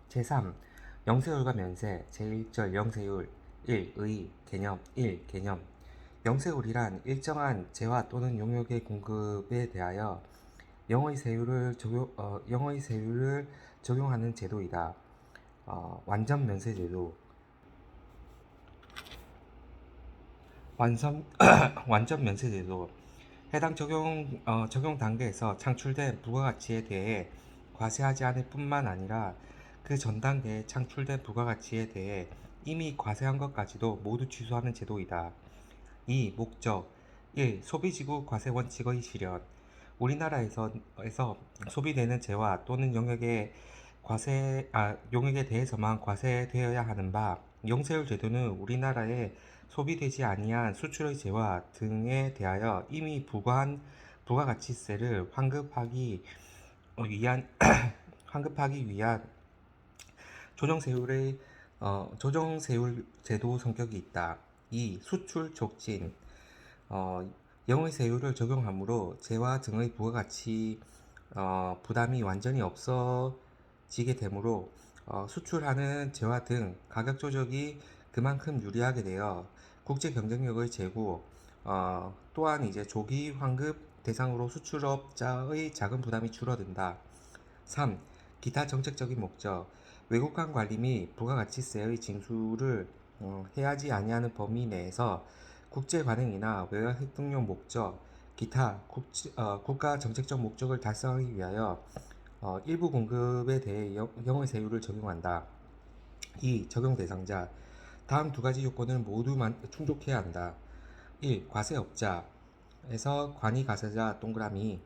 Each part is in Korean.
제3. 영세율과 면세 제1절 영세율 1의 개념 1. 개념 영세율이란 일정한 재화 또는 용역의 공급에 대하여 영의 세율을 적용하는 제도이다. 완전 면세 제도 완전 면세 제도 해당 적용 단계에서 창출된 부가가치에 대해 과세하지 않을 뿐만 아니라 그 전 단계에 창출된 부가가치에 대해 이미 과세한 것까지도 모두 취소하는 제도이다. 2. 목적 1. 소비지구 과세 원칙의 실현 우리나라에서 소비되는 재화 또는 용역에 대해서만 과세되어야 하는 바 영세율 제도는 우리나라에 소비되지 아니한 수출의 재화 등에 대하여 이미 부과한 부가가치세를 환급하기 위한 조정세율 제도 성격이 있다. 2. 수출 촉진 영의 세율을 적용함으로 재화 등의 부가가치 부담이 완전히 없어지게 되므로 수출하는 재화 등 가격 조정이 그만큼 유리하게 되어 국제 경쟁력의 제고 또한 이제 조기 환급 대상으로 수출업자의 자금 부담이 줄어든다. 3. 기타 정책적인 목적 외국간 관리 및 부가가치세의 징수를 해야지 아니하는 범위 내에서 국제 관행이나 외화 획득용 목적, 기타 국가 정책적 목적을 달성하기 위하여 일부 공급에 대해 영의 세율을 적용한다. 2. 적용 대상자 다음 두 가지 요건을 모두 충족해야 한다. 1. 과세업자에서 관이가세자 동그라미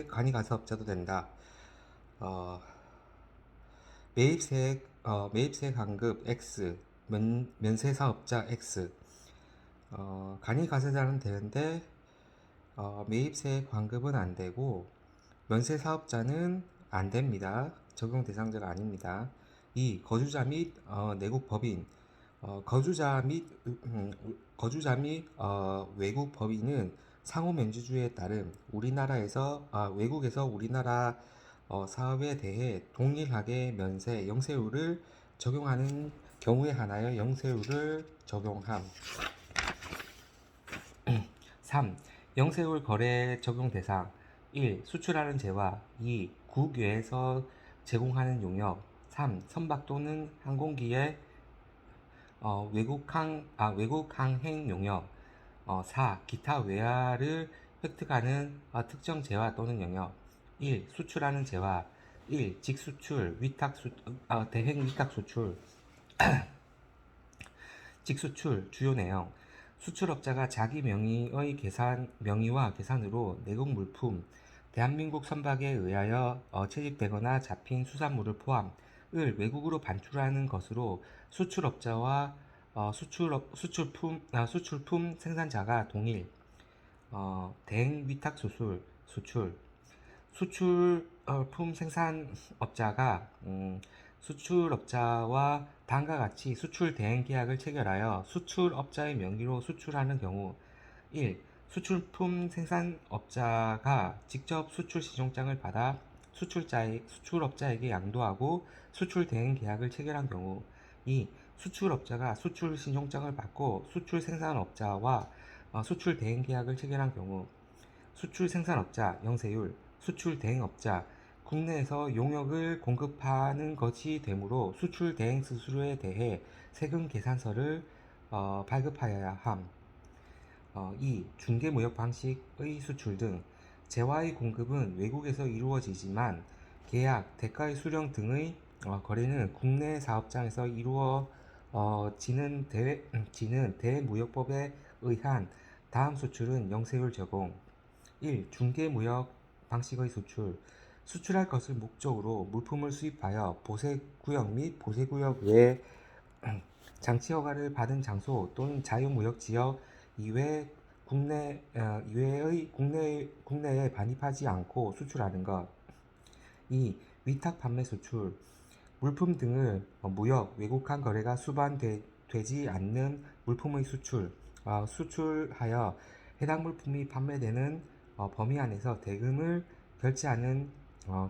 관이가세업자도 된다. 매입세 환급 X 면세사업자 X 간이가세자는 되는데 매입세 환급은 안 되고 면세사업자는 안 됩니다. 적용 대상자가 아닙니다. 2. 거주자 및 내국 법인 거주자 및 외국 법인은 상호 면제주의에 따른 외국에서 우리나라 사업에 대해 동일하게 면세 영세율을 적용하는 경우에 한하여 영세율을 적용함. 3. 영세율 거래 적용 대상 1. 수출하는 재화 2. 국외에서 제공하는 용역 3. 선박 또는 항공기의 외국 항행 용역 4. 기타 외화를 획득하는 특정 재화 또는 영역 1. 수출하는 재화 1. 직수출, 대행 위탁 수출 직수출 주요 내용 수출업자가 자기 명의와 계산으로 내국 물품 대한민국 선박에 의하여 채집되거나 잡힌 수산물을 포함을 외국으로 반출하는 것으로 수출업자와 수출품 생산자가 동일 대행 위탁 수출품 생산업자가 수출업자와 다음과 같이 수출 대행 계약을 체결하여 수출업자의 명의로 수출하는 경우 1. 수출품 생산업자가 직접 수출 신용장을 받아 수출업자에게 양도하고 수출 대행 계약을 체결한 경우 2. 수출업자가 수출 신용장을 받고 수출 생산업자와 수출 대행 계약을 체결한 경우 수출 생산업자 영세율 수출 대행업자 국내에서 용역을 공급하는 것이 되므로 수출 대행 수수료에 대해 세금 계산서를 발급하여야 함. 2. 중개무역 방식의 수출 등 재화의 공급은 외국에서 이루어지지만 계약, 대가의 수령 등의 거래는 국내 사업장에서 이루어지는 대무역법에 의한 다음 수출은 영세율 적용 1. 중개무역 방식의 수출할 것을 목적으로 물품을 수입하여 보세구역 및 보세구역 외 장치허가를 받은 장소 또는 자유무역지역 이외의 국내에 반입하지 않고 수출하는 것. 2. 위탁 판매 수출 물품 등을 외국한 거래가 수반되지 않는 물품의 수출하여 해당 물품이 판매되는 범위 안에서 대금을 결제하는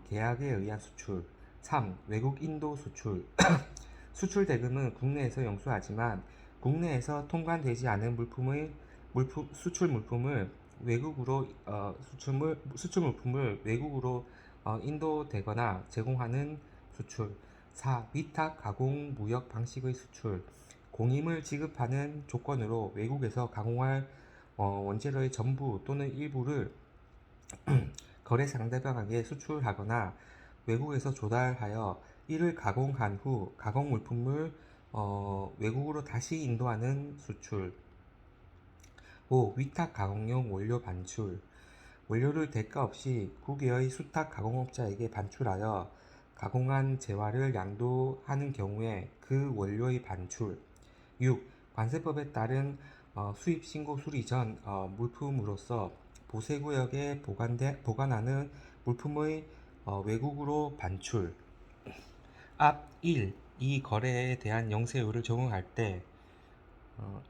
계약에 의한 수출 3. 외국 인도 수출. 수출 대금은 국내에서 영수하지만 국내에서 통관되지 않은 수출 물품을 외국으로 수출 물품을 외국으로 인도되거나 제공하는 수출. 4. 위탁 가공 무역 방식의 수출. 공임을 지급하는 조건으로 외국에서 가공할 원재료의 전부 또는 일부를 거래 상대방에게 수출하거나 외국에서 조달하여 이를 가공한 후 가공 물품을 외국으로 다시 인도하는 수출. 5. 위탁 가공용 원료 반출. 원료를 대가 없이 국외의 수탁 가공업자에게 반출하여 가공한 재화를 양도하는 경우에 그 원료의 반출. 6. 관세법에 따른 수입 신고 수리 전 물품으로서 보세구역에 보관하는 물품의 외국으로 반출. 앞 1. 이 거래에 대한 영세율을 적용할 때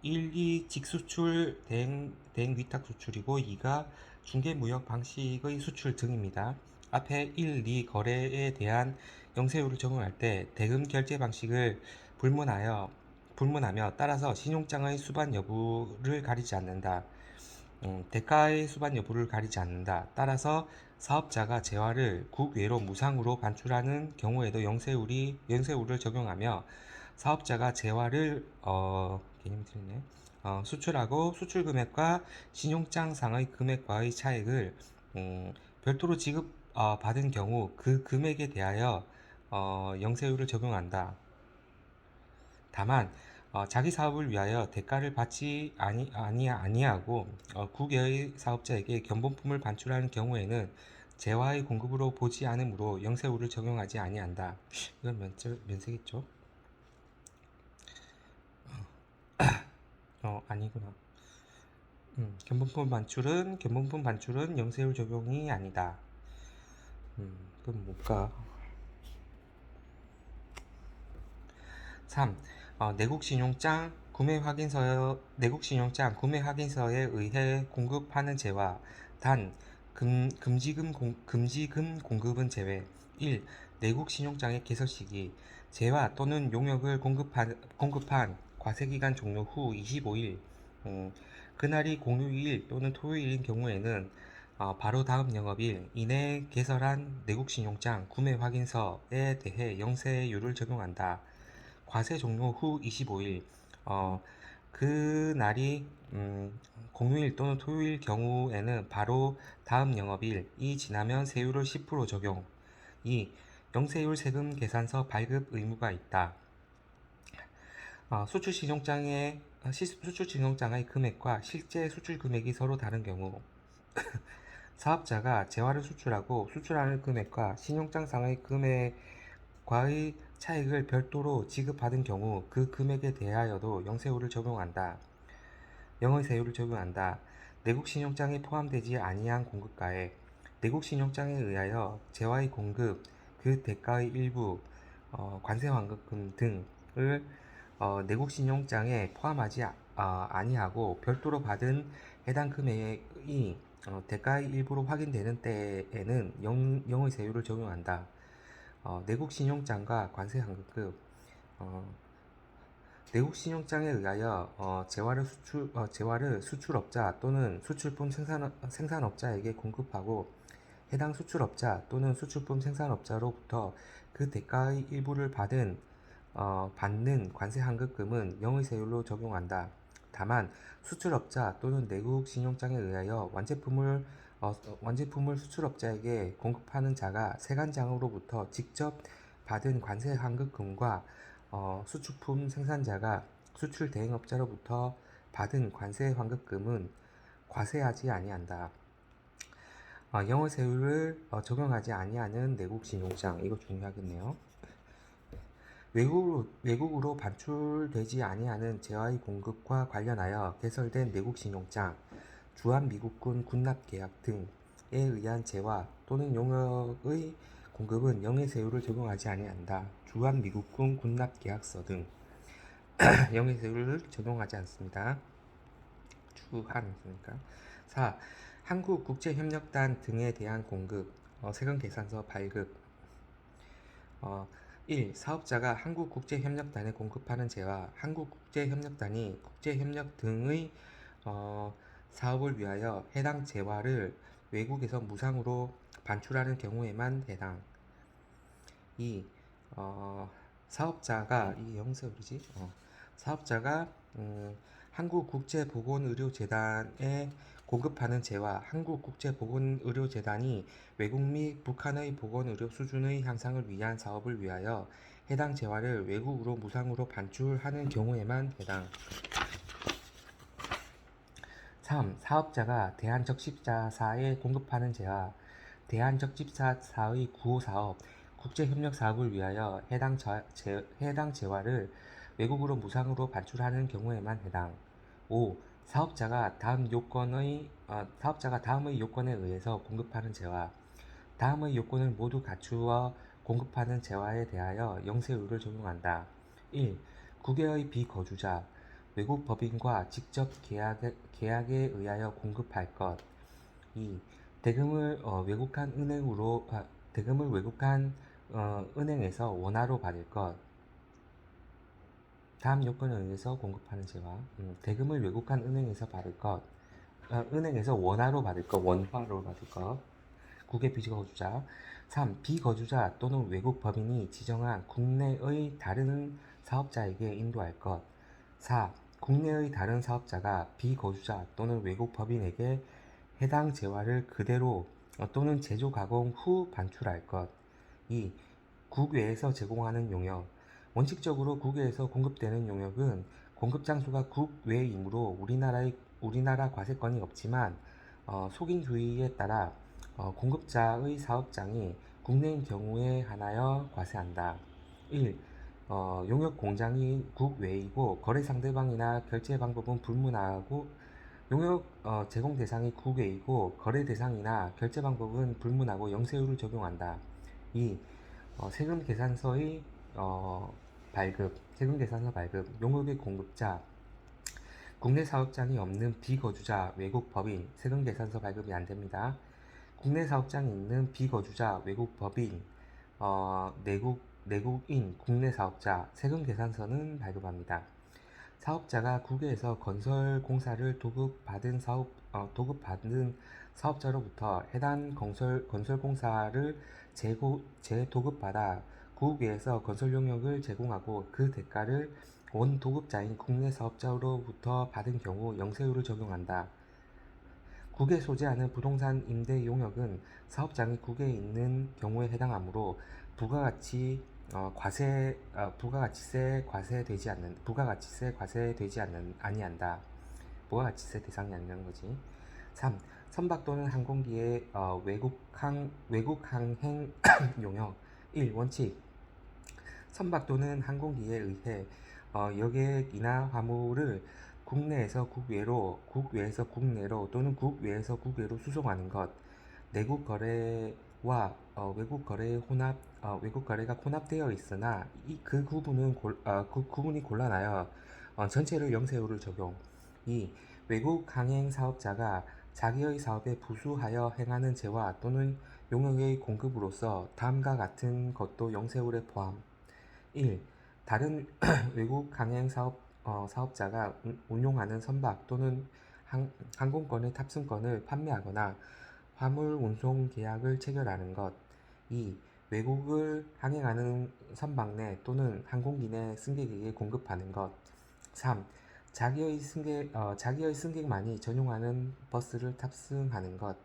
1, 2 직수출 대행 위탁 수출이고 2가 중개무역 방식의 수출 등입니다. 앞에 1, 2 거래에 대한 영세율을 적용할 때 대금 결제 방식을 불문하며 따라서 신용장의 수반 여부를 가리지 않는다. 대가의 수반 여부를 가리지 않는다. 따라서 사업자가 재화를 국외로 무상으로 반출하는 경우에도 영세율을 적용하며 사업자가 재화를 수출하고 수출 금액과 신용장상의 금액과의 차액을 별도로 지급 받은 경우 그 금액에 대하여 영세율을 적용한다. 다만 자기 사업을 위하여 대가를 받지 아니하고 국외의 사업자에게 견본품을 반출하는 경우에는 재화의 공급으로 보지 않으므로 영세율을 적용하지 아니한다. 이건 면세겠죠? 아니구나. 견본품 반출은 영세율 적용이 아니다. 그럼 뭘까? 3. 내국 신용장 구매 확인서에 의해 공급하는 재화. 단, 금지금 공급은 제외. 1. 내국 신용장의 개설 시기. 재화 또는 용역을 공급한 과세기간 종료 후 25일. 그날이 공휴일 또는 토요일인 경우에는 바로 다음 영업일 이내에 개설한 내국 신용장 구매 확인서에 대해 영세율을 적용한다. 과세 종료 후 25일 그 날이 공휴일 또는 토요일 경우에는 바로 다음 영업일이 지나면 세율을 10% 적용. 2. 영세율 세금 계산서 발급 의무가 있다. 수출 신용장의 금액과 실제 수출 금액이 서로 다른 경우 사업자가 재화를 수출하고 수출하는 금액과 신용장상의 금액과의 차익을 별도로 지급받은 경우 그 금액에 대하여도 영세율을 적용한다. 영의세율을 적용한다. 내국 신용장에 포함되지 아니한 공급가액. 내국 신용장에 의하여 재화의 공급, 그 대가의 일부, 관세 환급금 등을 내국 신용장에 포함하지 아니하고 별도로 받은 해당 금액이 대가의 일부로 확인되는 때에는 영의세율을 적용한다. 내국 신용장과 관세 환급금. 내국 신용장에 의하여 재화를 수출업자 또는 수출품 생산업자에게 공급하고 해당 수출업자 또는 수출품 생산업자로부터 그 대가의 일부를 받는 관세 환급금은 영의세율로 적용한다. 다만 수출업자 또는 내국 신용장에 의하여 완제품을 수출업자에게 공급하는 자가 세관장으로부터 직접 받은 관세 환급금과 수출품 생산자가 수출 대행업자로부터 받은 관세 환급금은 과세하지 아니한다. 영의세율을 적용하지 아니하는 내국 신용장, 이거 중요하겠네요. 외국으로 반출되지 아니하는 재화의 공급과 관련하여 개설된 내국 신용장, 주한미국군 군납계약 등에 의한 재화 또는 용역의 공급은 영의세율을 적용하지 아니한다. 주한미국군 군납계약서 등 영의세율을 적용하지 않습니다. 주한이니까. 4. 한국국제협력단 등에 대한 공급, 세금계산서 발급. 어, 1. 사업자가 한국국제협력단에 공급하는 재와 한국국제협력단이 국제협력 등의 사업을 위하여 해당 재화를 외국에서 무상으로 반출하는 경우에만 해당. 2. 사업자가 이게 영세 어디지? 사업자가 한국국제보건의료재단에 공급하는 재와 한국국제보건의료재단이 외국 및 북한의 보건의료 수준의 향상을 위한 사업을 위하여 해당 재화를 외국으로 무상으로 반출하는 경우에만 해당. 3. 사업자가 대한적십자사에 공급하는 재와 대한적십자사의 구호사업, 국제협력사업을 위하여 해당 재화를 외국으로 무상으로 반출하는 경우에만 해당. 5. 사업자가 다음의 요건에 의해서 공급하는 재화, 다음의 요건을 모두 갖추어 공급하는 재화에 대하여 영세율을 적용한다. 1. 국외의 비거주자, 외국 법인과 직접 계약에 의하여 공급할 것. 2. 대금을 외국한 은행에서 원화로 받을 것. 다음 요건에 의해서 공급하는 재화. 대금을 외국한 은행에서 받을 것. 은행에서 원화로 받을 것. 원화로 받을 것. 국외 비거주자. 3. 비거주자 또는 외국 법인이 지정한 국내의 다른 사업자에게 인도할 것. 4. 국내의 다른 사업자가 비거주자 또는 외국 법인에게 해당 재화를 그대로 또는 제조 가공 후 반출할 것. 2. 국외에서 제공하는 용역. 원칙적으로 국외에서 공급되는 용역은 공급 장소가 국외이므로 우리나라 과세권이 없지만 속인주의에 따라 공급자의 사업장이 국내인 경우에 한하여 과세한다. 1. 용역 공장이 국외이고 거래 상대방이나 결제 방법은 불문하고 용역 제공 대상이 국외이고 거래 대상이나 결제 방법은 불문하고 영세율을 적용한다. 2. 세금 계산서의 세금 계산서 발급, 용역의 공급자, 국내 사업장이 없는 비거주자, 외국 법인, 세금 계산서 발급이 안 됩니다. 국내 사업장이 있는 비거주자, 외국 법인, 내국인, 국내 사업자, 세금 계산서는 발급합니다. 사업자가 국외에서 건설 공사를 도급받은 사업자로부터 해당 건설 공사를 재도급받아 국외에서 건설 용역을 제공하고 그 대가를 원 도급자인 국내 사업자로부터 받은 경우 영세율을 적용한다. 국외에 소재하는 부동산 임대 용역은 사업장이 국외에 있는 경우에 해당하므로 부가가치세 과세되지 아니한다. 부가가치세 대상이 아니라는 거지. 3. 선박 또는 항공기의 외국 항행 용역. 1. 원칙. 선박 또는 항공기에 의해 여객이나 화물을 국내에서 국외로, 국외에서 국내로 또는 국외에서 국외로 수송하는 것. 내국 거래와 외국 거래가 혼합되어 있으나 그 구분이 곤란하여 전체를 영세율을 적용. 2. 외국 항행 사업자가 자기의 사업에 부수하여 행하는 재화 또는 용역의 공급으로서 다음과 같은 것도 영세율에 포함. 1. 다른 외국 항행 사업자가 운용하는 선박 또는 항공권의 탑승권을 판매하거나 화물 운송 계약을 체결하는 것. 2. 외국을 항행하는 선박 내 또는 항공기 내 승객에게 공급하는 것. 3. 자기의 승객만이 전용하는 버스를 탑승하는 것.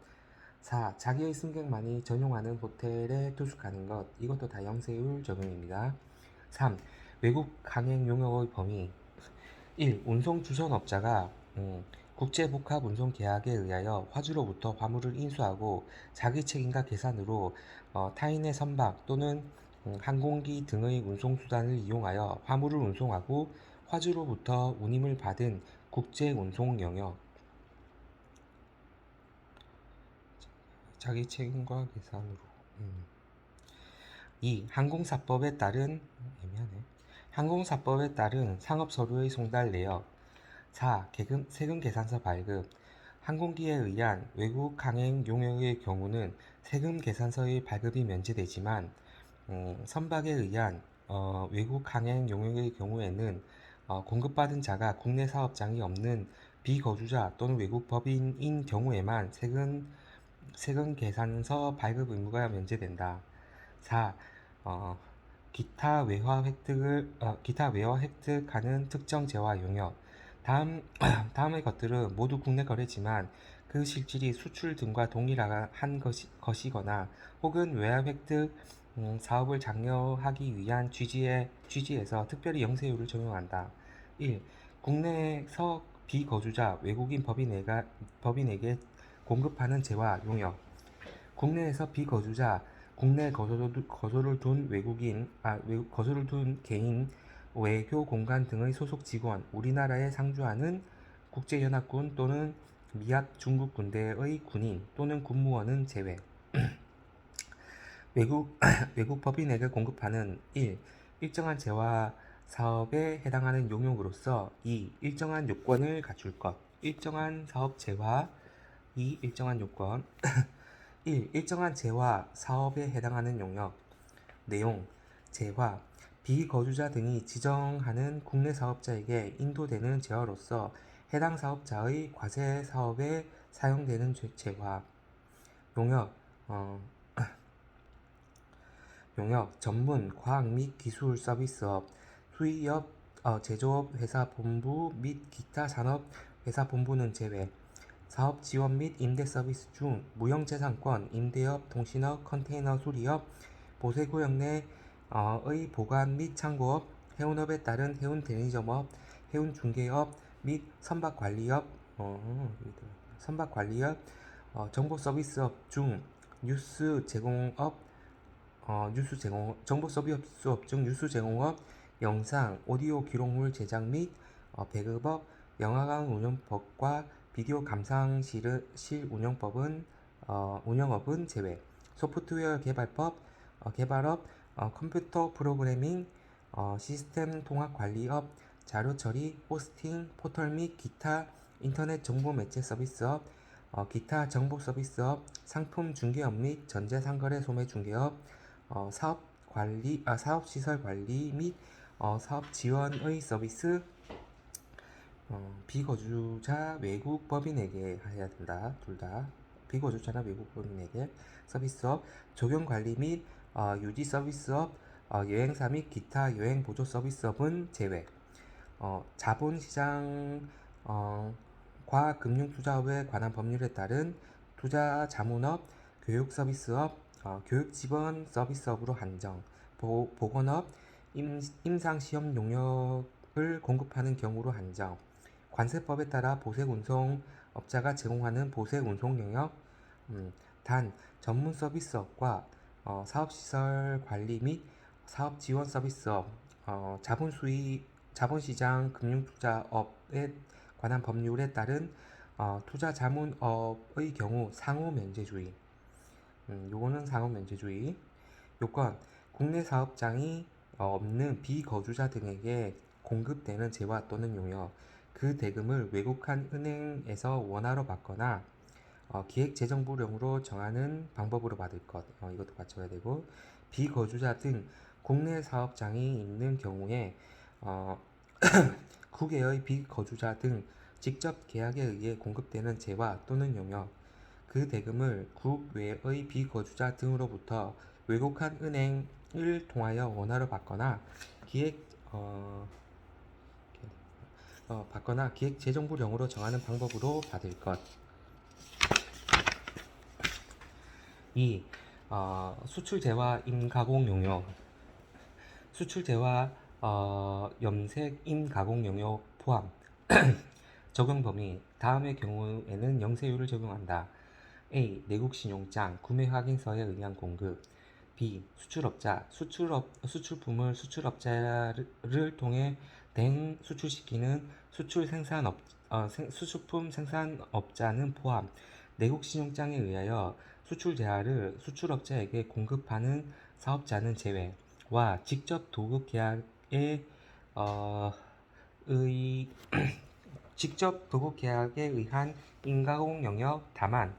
4. 자기의 승객만이 전용하는 호텔에 투숙하는 것. 이것도 다 영세율 적용입니다. 3. 외국 항행 용역의 범위. 1. 운송 주선업자가 국제복합 운송 계약에 의하여 화주로부터 화물을 인수하고 자기 책임과 계산으로 타인의 선박 또는 항공기 등의 운송수단을 이용하여 화물을 운송하고 화주로부터 운임을 받은 국제운송 영역. 자기 책임과 계산으로. 2. 항공사법에 따른 상업서류의 송달 내역. 4. 세금 계산서 발급. 항공기에 의한 외국 항행 용역의 경우는 세금 계산서의 발급이 면제되지만 선박에 의한 외국 항행 용역의 경우에는 공급받은 자가 국내 사업장이 없는 비거주자 또는 외국 법인인 경우에만 세금 계산서 발급 의무가 면제된다. 4. 어, 기타 외화 획득하는 특정 재화 용역. 다음의 것들은 모두 국내 거래지만 그 실질이 수출 등과 동일한 것이거나 혹은 외화 획득 사업을 장려하기 위한 취지에서 특별히 영세율을 적용한다. 1. 국내에서 비거주자 외국인 법인에게 공급하는 재화 용역. 국내에서 비거주자, 국내 거소를 둔 거소를 둔 개인, 외교 공간 등의 소속 직원, 우리나라에 상주하는 국제연합군 또는 미합 중국 군대의 군인 또는 군무원은 제외. 외국 법인에게 공급하는 1. 일정한 재화 사업에 해당하는 용역으로서 2. 일정한 요건을 갖출 것. 일정한 사업 재화 2. 일정한 요건 1. 일정한 재화 사업에 해당하는 용역 내용 재화 비거주자 등이 지정하는 국내 사업자에게 인도되는 재화로서 해당 사업자의 과세 사업에 사용되는 재화 용역 용역 전문 과학 및 기술 서비스업 수의업 제조업 회사 본부 및 기타 산업 회사 본부는 제외 사업 지원 및 임대 서비스 중 무형재산권, 임대업, 통신업, 컨테이너 수리업, 보세구역 내의 보관 및 창고업, 해운업에 따른 해운 대리점업, 해운 중개업 및 선박관리업, 정보 서비스업 중 정보 서비스업 중 뉴스 제공업, 영상, 오디오 기록물 제작 및 배급업, 영화관 운영법과 비디오 감상실 운영업은 제외. 소프트웨어 개발업, 컴퓨터 프로그래밍, 시스템 통합 관리업, 자료 처리, 호스팅, 포털 및 기타 인터넷 정보 매체 서비스업, 기타 정보 서비스업, 상품 중개업 및 전자상거래 소매 중개업, 사업시설 관리 및 사업 지원의 서비스, 비거주자 외국 법인에게 해야 된다. 둘 다. 비거주자나 외국 법인에게 서비스업, 적용 관리 및 유지 서비스업, 여행사 및 기타 여행 보조 서비스업은 제외. 자본시장 과 금융투자업에 관한 법률에 따른 투자 자문업, 교육 서비스업, 교육 지원 서비스업으로 한정. 보건업, 임상시험 용역을 공급하는 경우로 한정. 관세법에 따라 보색운송업자가 제공하는 보색운송 영역, 단 전문 서비스업과 사업시설 관리 및 사업지원 서비스업, 자본시장 금융투자업에 관한 법률에 따른 투자자문업의 경우 상호 면제주의. 요거는 상호 면제주의. 요건 국내 사업장이 없는 비거주자 등에게 공급되는 재화 또는 용역, 그 대금을 외국한 은행에서 원화로 받거나 기획재정부령으로 정하는 방법으로 받을 것. 이것도 갖춰야 되고, 비거주자 등 국내 사업장이 있는 경우에 국외의 비거주자 등 직접 계약에 의해 공급되는 재화 또는 용역, 그 대금을 국외의 비거주자 등으로부터 외국한 은행을 통하여 원화로 받거나 기획재정부령으로 정하는 방법으로 받을 것. 2. 수출재화 임가공 용역 수출재화 염색 임가공 용역 포함 적용 범위 다음의 경우에는 영세율을 적용한다. A. 내국 신용장 구매 확인서에 의한 공급. B. 수출업자 수출품을 수출업자를 통해 수출시키는 수출품 생산업자는 포함. 내국 신용장에 의하여 수출재화를 수출업자에게 공급하는 사업자는 제외. 와 직접 도급 계약에 의한 인가공 영역 다만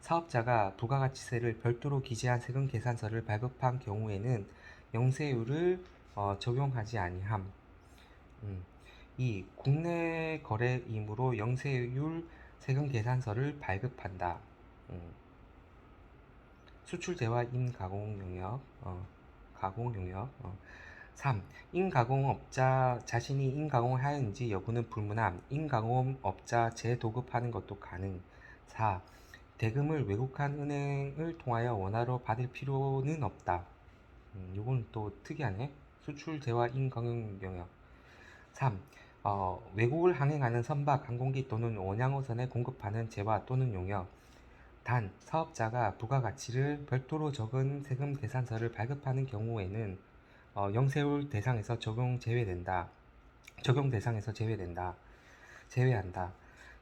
사업자가 부가가치세를 별도로 기재한 세금 계산서를 발급한 경우에는 영세율을 적용하지 아니함. 2. 국내 거래이므로 영세율 세금 계산서를 발급한다. 수출재와 인가공 영역, 가공 영역. 3. 인가공업자 자신이 인가공을 하였는지 여부는 불문함. 인가공업자 재도급하는 것도 가능. 4. 대금을 외국한 은행을 통하여 원화로 받을 필요는 없다. 요건 또 특이하네. 수출재와 인가공 영역. 3. 외국을 항행하는 선박, 항공기 또는 원양어선에 공급하는 재화 또는 용역. 단, 사업자가 부가가치를 별도로 적은 세금 계산서를 발급하는 경우에는 영세율 대상에서 적용 대상에서 제외한다.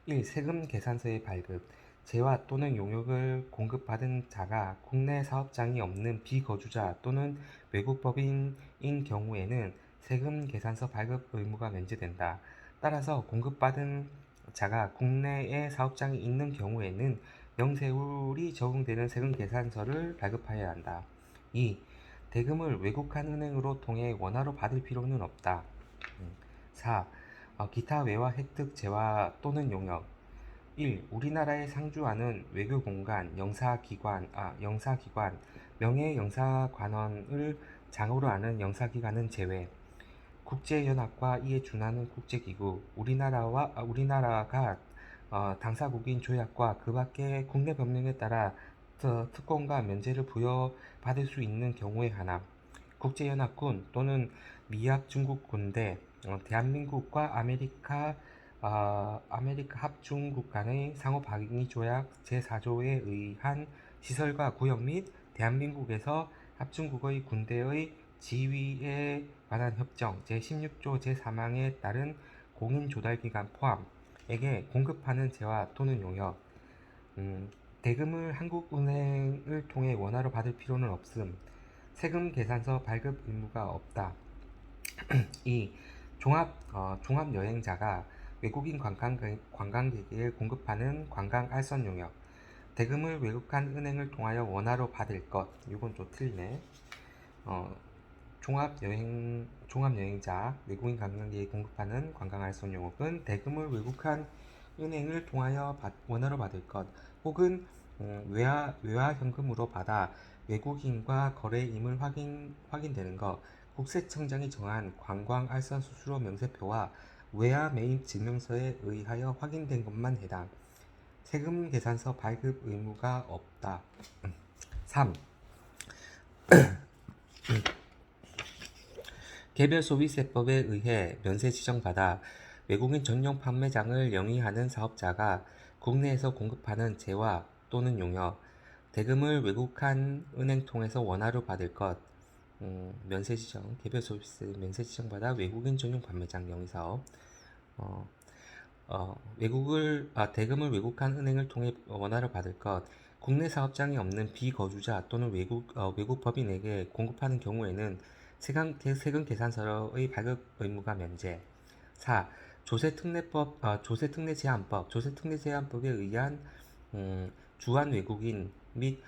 1. 세금 계산서의 발급. 재화 또는 용역을 공급받은 자가 국내 사업장이 없는 비거주자 또는 외국 법인인 경우에는 세금 계산서 발급 의무가 면제된다. 따라서 공급받은 자가 국내에 사업장이 있는 경우에는 영세율이 적용되는 세금 계산서를 발급하여야 한다. 2. 대금을 외국한 은행으로 통해 원화로 받을 필요는 없다. 4. 기타 외화 혜택 재화 또는 용역. 1. 우리나라에 상주하는 외교공간, 영사기관, 명예영사관원을 장으로 하는 영사기관은 제외. 국제연합과 이에 준하는 국제기구, 우리나라가 당사국인 조약과 그 밖의 국내 법령에 따라 특권과 면제를 부여받을 수 있는 경우에 한함. 국제연합군 또는 미합 중국군대, 대한민국과 아메리카 합중국 간의 상호방위 조약 제4조에 의한 시설과 구역 및 대한민국에서 합중국의 군대의 지휘에 관한 협정 제16조 제3항에 따른 공인조달기관 포함에게 공급하는 재화 또는 용역. 대금을 한국은행을 통해 원화로 받을 필요는 없음. 세금 계산서 발급 의무가 없다. 2. 종합여행자가 외국인 관광객에게 공급하는 관광 알선 용역. 대금을 외국한 은행을 통하여 원화로 받을 것. 이건 좀 틀리네. 종합여행자, 외국인 관광객에게 공급하는 관광 알선 용역은 대금을 외국한 은행을 통하여 원화로 받을 것, 혹은 외화 현금으로 받아 외국인과 거래임을 확인되는 것, 국세청장이 정한 관광 알선 수수료 명세표와 외화 매입 증명서에 의하여 확인된 것만 해당. 세금 계산서 발급 의무가 없다. 3. 개별소비세법에 의해 면세 지정받아 외국인 전용 판매장을 영위하는 사업자가 국내에서 공급하는 재화 또는 용역, 대금을 외국한 은행 통해서 원화로 받을 것, 면세 지정, 개별소비세 면세 지정받아 외국인 전용 판매장 영위사업, 대금을 외국한 은행을 통해 원화로 받을 것, 국내 사업장이 없는 비거주자 또는 외국 법인에게 공급하는 경우에는 세금 계산서의 발급 의무가 면제. 4. 조세특례제한법에 의한 주한 외국인 및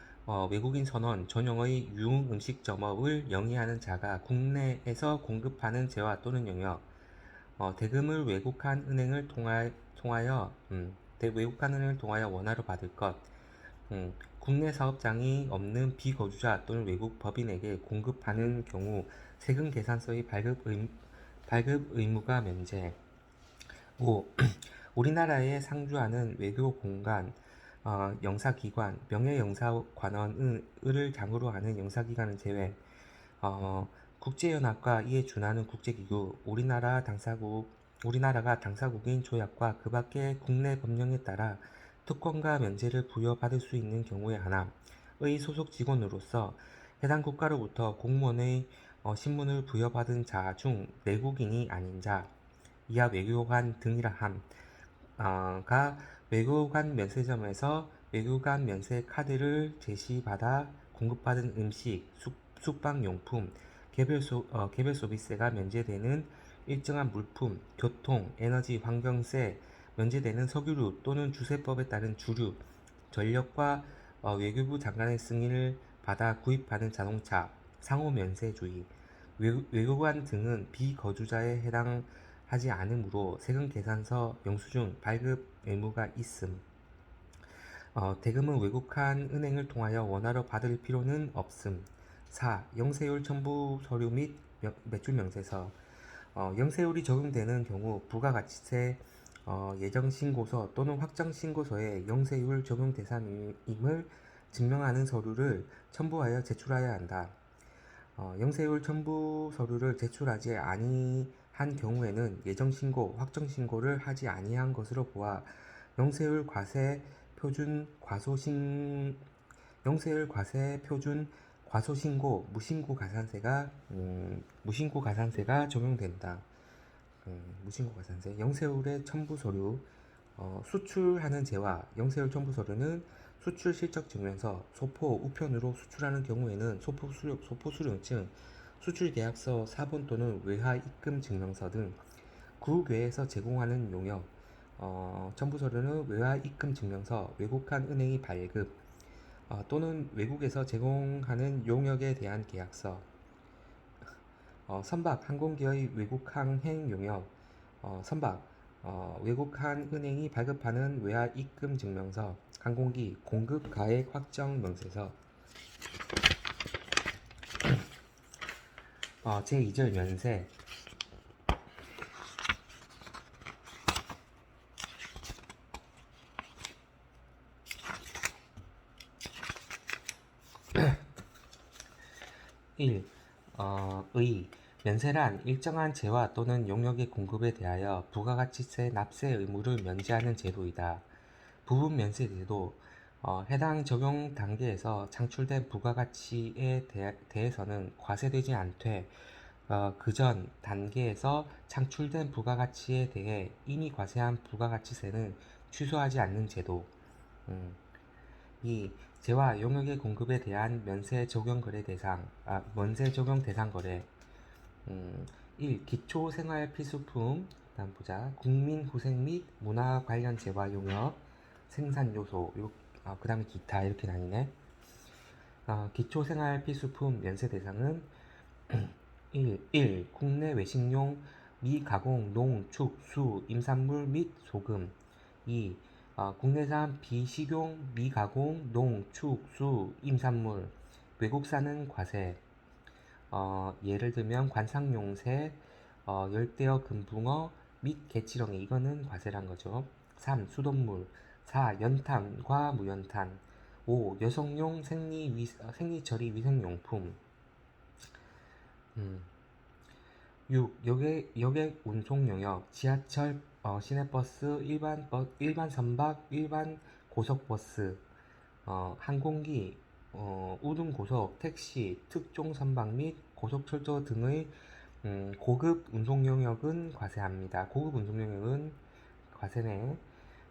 외국인 선원 전용의 유흥음식점업을 영위하는 자가 국내에서 공급하는 재화 또는 용역, 대금을 외국한 은행을 통하여 원화로 받을 것, 국내 사업장이 없는 비거주자 또는 외국 법인에게 공급하는 경우 세금 계산서의 발급 의무가 면제. 5. 우리나라에 상주하는 외교공간, 영사기관, 명예영사관원을 장으로 하는 영사기관은 제외. 국제연합과 이에 준하는 국제기구, 우리나라가 당사국인 조약과 그 밖의 국내 법령에 따라 특권과 면제를 부여받을 수 있는 경우에 하나의 소속 직원으로서 해당 국가로부터 공무원의 신분을 부여받은 자 중 내국인이 아닌 자, 이하 외교관 등이라 함가 외교관 면세점에서 외교관 면세 카드를 제시받아 공급받은 음식, 숙박용품, 개별 소비세가 면제되는 일정한 물품, 교통, 에너지, 환경세, 면제되는 석유류 또는 주세법에 따른 주류, 전력과 외교부 장관의 승인을 받아 구입하는 자동차, 상호 면세주의, 외교관 등은 비거주자에 해당하지 않으므로 세금 계산서 영수증 발급 의무가 있음. 대금은 외국한 은행을 통하여 원화로 받을 필요는 없음. 4. 영세율 첨부 서류 및 매출 명세서. 영세율이 적용되는 경우 부가가치세 예정신고서 또는 확정신고서에 영세율 적용 대상임을 증명하는 서류를 첨부하여 제출하여야 한다. 영세율 첨부 서류를 제출하지 아니한 경우에는 예정신고, 확정신고를 하지 아니한 것으로 보아 영세율 과세 표준 과소신고 무신고 가산세가 적용된다. 무신고 가산세 영세율의 첨부 서류 수출하는 재와 영세율 첨부 서류는 수출 실적 증명서, 소포, 우편으로 수출하는 경우에는 소포 수령증, 수출 계약서 4번 또는 외화 입금 증명서 등 국외에서 제공하는 용역 첨부 서류는 외화 입금 증명서, 외국한 은행이 발급 또는 외국에서 제공하는 용역에 대한 계약서, 선박 항공기의 외국 항행 용역, 선박 외국한 은행이 발급하는 외화 입금 증명서, 항공기 공급 가액 확정 명세서. 제2절 면세. (1) 의 면세란 일정한 재화 또는 용역의 공급에 대하여 부가가치세 납세 의무를 면제하는 제도이다. 부분 면세 제도 해당 적용 단계에서 창출된 부가가치에 대해서는 과세되지 않되 그전 단계에서 창출된 부가가치에 대해 이미 과세한 부가가치세는 취소하지 않는 제도. 2. 재화 용역의 공급에 대한 면세 적용 대상 거래. 1. 기초 생활 필수품, 다음 보자. 국민 후생 및 문화 관련 재화 용역, 생산 요소, 그 다음에 기타 이렇게 나뉘네. 기초 생활 필수품 면세 대상은 1. 국내 외식용 미가공 농, 축, 수, 임산물 및 소금. 2. 국내산 비식용 미가공 농, 축, 수, 임산물, 외국산은 과세. 예를 들면 관상용새, 열대어 금붕어 및 개치렁이, 이거는 과세란 거죠. 3. 수돗물. 4. 연탄과 무연탄. 5. 여성용 생리처리 위생용품. 6. 여객 운송 영역, 지하철, 시내버스, 일반 선박, 일반 고속버스, 항공기, 우등고속, 택시, 특종 선박 및 고속철도 등의 고급 운송 영역은 과세합니다. 고급 운송 영역은 과세네.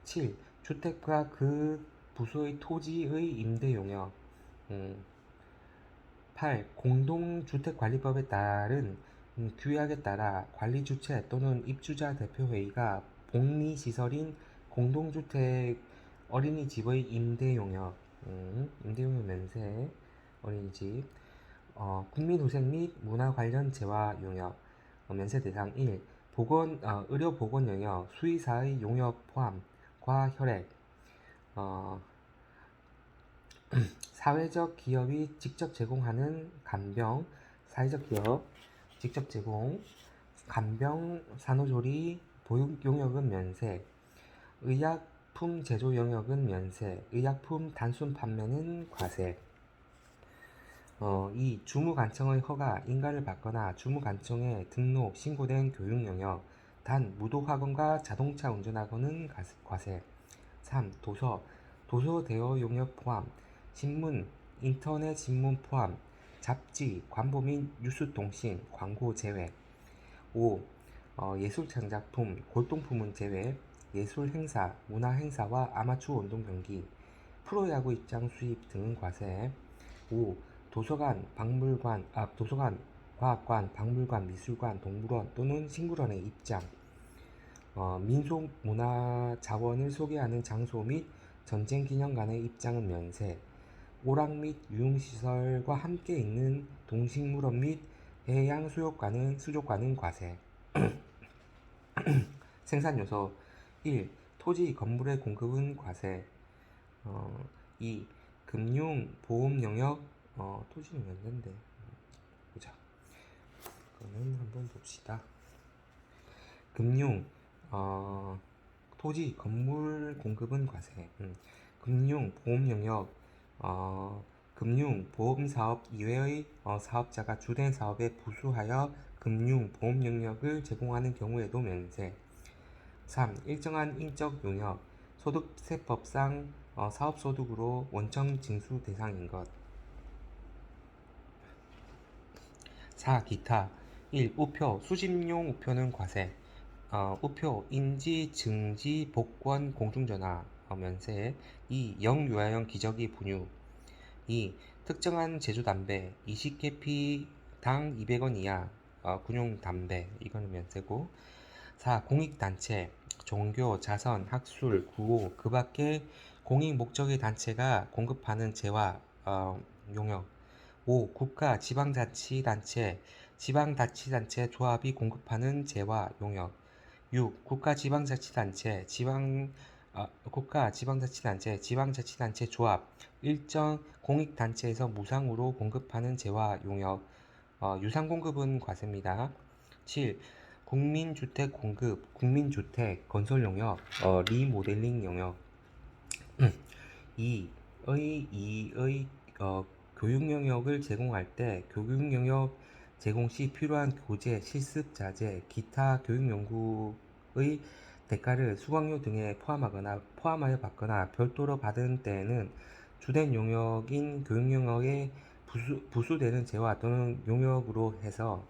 7. 주택과 그 부수의 토지의 임대 용역. 8. 공동주택관리법에 따른 규약에 따라 관리주체 또는 입주자 대표회의가 복리시설인 공동주택 어린이집의 임대용역, 임대용역 면세, 어린이집, 국민후생 및 문화 관련 재화 용역, 면세 대상 1. 의료보건 영역, 수의사의 용역 포함, 과혈액, 사회적 기업이 직접 제공하는 간병, 사회적 기업 직접 제공, 간병, 산후조리, 보육 용역은 면세, 의약품 제조 영역은 면세, 의약품 단순 판매는 과세. 2. 주무관청의 허가, 인가를 받거나 주무관청에 등록, 신고된 교육 영역, 단 무도학원과 자동차 운전학원은 과세. 3. 도서 대여 용역 포함, 신문, 인터넷 신문 포함, 잡지, 관보 및 뉴스통신, 광고 제외. 5. 예술창작품, 골동품은 제외, 예술행사, 문화행사와 아마추어 운동 경기, 프로야구 입장 수입 등은 과세. 5. 도서관, 과학관, 박물관, 미술관, 동물원 또는 식물원의 입장, 민속 문화 자원을 소개하는 장소 및 전쟁 기념관의 입장은 면세. 오락 및 유흥시설과 함께 있는 동식물원 및 해양 수족관은 과세. 생산 요소 1. 토지 건물의 공급은 과세. 2. 금융 보험 영역. 토지는 몇년데 보자. 그거는 한번 봅시다. 금융 토지 건물 공급은 과세. 금융 보험 영역. 금융 보험 사업 이외의 사업자가 주된 사업에 부수하여 금융 보험 영역을 제공하는 경우에도 면세. 3. 일정한 인적 용역 소득세법상 사업소득으로 원청 징수 대상인 것. 4. 기타 1. 우표 수집용 우표는 과세. 우표 인지 증지 복권 공중전화 면세. 2. 영유아용 기저귀 분유. 2. 특정한 제조 담배 20개피 당 200원 이하 군용 담배 이거는 면세고. 4. 공익단체 종교, 자선, 학술, 구호 그 밖에 공익 목적의 단체가 공급하는 재화 용역. 5. 국가, 지방자치단체, 지방자치단체 조합이 공급하는 재화 용역. 6. 국가, 지방자치단체, 국가, 지방자치단체, 지방자치단체 조합, 일정 공익단체에서 무상으로 공급하는 재화 용역. 유상공급은 과세입니다. 7. 국민주택 공급, 국민주택 건설 용역, 리모델링 영역. 2의 교육 영역을 제공할 때 교육 영역 제공 시 필요한 교재, 실습 자재, 기타 교육 연구의 대가를 수강료 등에 포함하여 받거나 별도로 받은 때에는 주된 용역인 교육 영역에 부수되는 재화 또는 용역으로서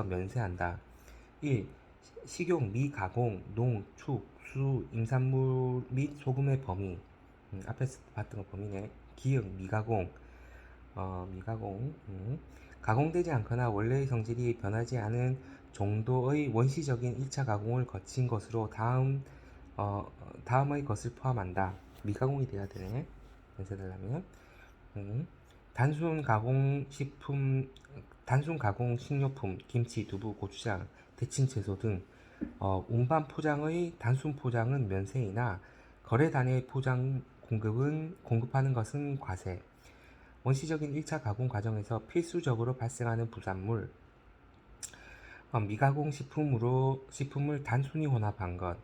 면세한다. 1. 식용, 미가공, 농, 축, 수, 임산물 및 소금의 범위. 앞에서 봤던 거 범위네. 기역, 미가공, 미가공. 가공되지 않거나 원래의 성질이 변하지 않은 정도의 원시적인 1차 가공을 거친 것으로 다음의 것을 포함한다. 미가공이 돼야 되네. 면세되려면. 단순 가공 식료품, 김치, 두부, 고추장, 데친 채소 등 운반 포장의 단순 포장은 면세이나 거래 단위의 포장 공급하는 것은 과세. 원시적인 1차 가공 과정에서 필수적으로 발생하는 부산물, 미가공 식품을 단순히 혼합한 것,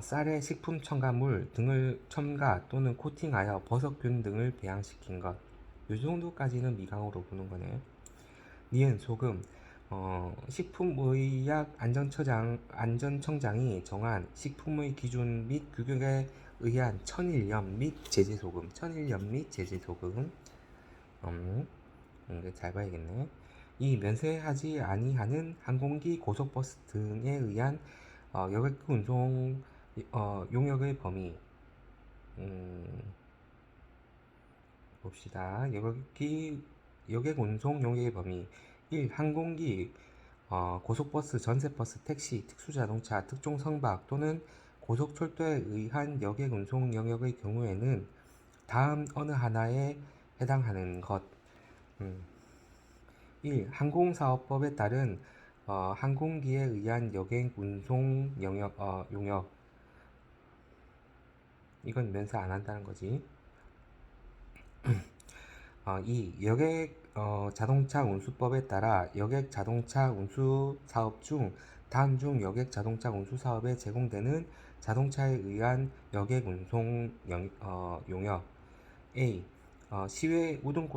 쌀에 식품 첨가물 등을 첨가 또는 코팅하여 버섯균 등을 배양시킨 것. 이 정도까지는 미강으로 보는 거네. 니은 소금. 식품의약 안전청장이 정한 식품의 기준 및 규격에 의한 천일염 및 제제소금. 이거 잘 봐야겠네. 이 면세하지 아니하는 항공기, 고속버스 등에 의한 여객 운송 용역의 범위. 봅시다. 여객 운송 용역의 범위. 1. 항공기, 고속버스, 전세버스, 택시, 특수자동차, 특종선박 또는 고속철도에 의한 여객 운송 영역의 경우에는 다음 어느 하나에 해당하는 것. 1. 항공사업법에 따른 항공기에 의한 여객 운송 용역. 이건 면세 안 한다는 거지. 2. 여객 자동차 운수법에 따라 여객 자동차 운수 사업 중 다음 중 여객 자동차 운수 사업에 제공되는 자동차에 의한 여객 운송 용역. A. 시외 우등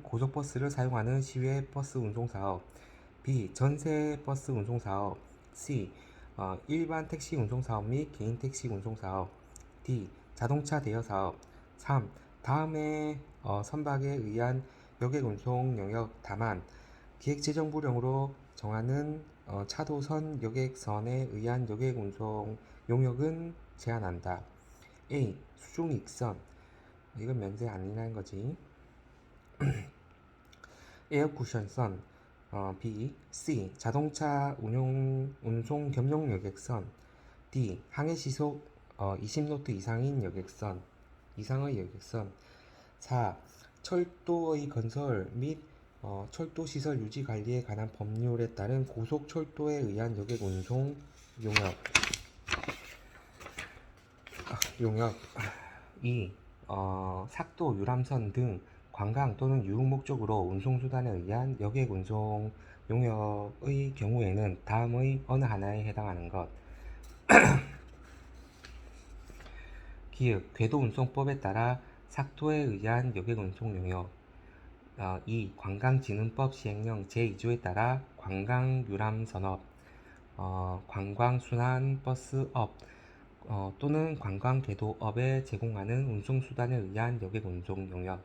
고속버스를 사용하는 시외 버스 운송 사업. B. 전세 버스 운송 사업. C. 일반 택시 운송 사업 및 개인 택시 운송 사업. D. 자동차 대여 사업. 3. 다음에 선박에 의한 여객 운송 영역 다만 기획재정부령으로 정하는 차도선 여객선에 의한 여객 운송 용역은 제한한다. A. 수중익선. 이건 면세 아니라는 거지. 에어쿠션선. B. C. 자동차 운송 겸용 여객선. D. 항해 시속 20노트 이상의 여객선. 4. 철도의 건설 및 철도 시설 유지 관리에 관한 법률에 따른 고속철도에 의한 여객 운송 용역. 2. 삭도, 유람선 등 관광 또는 유흥 목적으로 운송수단에 의한 여객 운송 용역의 경우에는 다음의 어느 하나에 해당하는 것. 기획, 궤도운송법에 따라 삭도에 의한 여객 운송 용역. 2. 관광진흥법 시행령 제2조에 따라 관광유람선업, 관광순환버스업 또는 관광궤도업에 제공하는 운송수단에 의한 여객 운송 용역.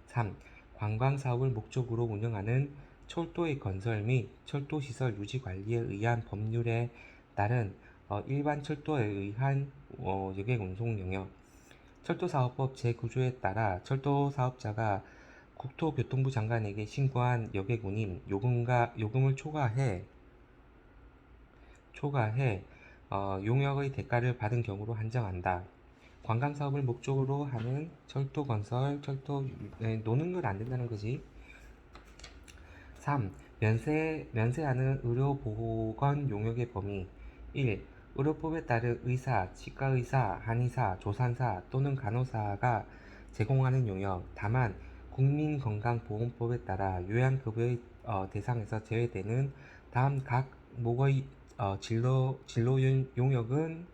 3. 관광사업을 목적으로 운영하는 철도의 건설 및 철도시설 유지관리에 의한 법률에 따른 일반 철도에 의한 여객 운송 용역. 철도사업법 제9조에 따라 철도사업자가 국토교통부 장관에게 신고한 여객 운임 요금을 초과해 용역의 대가를 받은 경우로 한정한다. 관광사업을 목적으로 하는 철도 건설, 노는 건 안 된다는 거지. 3. 면세하는 의료보건 용역의 범위. 1. 의료법에 따른 의사, 치과의사, 한의사, 조산사 또는 간호사가 제공하는 용역. 다만 국민건강보험법에 따라 요양급여의 대상에서 제외되는 다음 각 목의 진로 용역은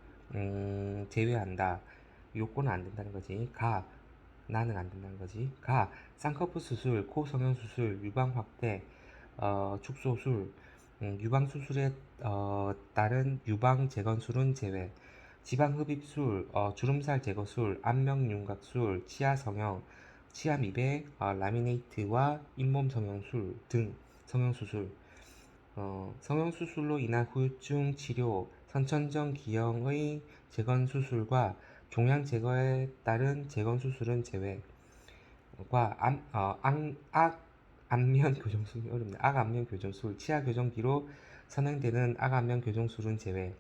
제외한다. 요거는 안 된다는 거지. 나는 안 된다는 거지. 쌍꺼풀 수술, 코 성형 수술, 유방 확대, 축소술, 유방 수술에 따른 유방 재건술은 제외. 지방 흡입술, 주름살 제거술, 안면 윤곽술, 치아 성형, 치아 미백, 라미네이트와 잇몸 성형술 등 성형수술. 성형수술로 인한 후유증 치료, 선천적 기형의 재건수술과 종양 제거에 따른 재건수술은 제외. 악안면 교정술, 어렵네. 악안면 교정술, 치아 교정기로 선행되는 악안면 교정술은 제외.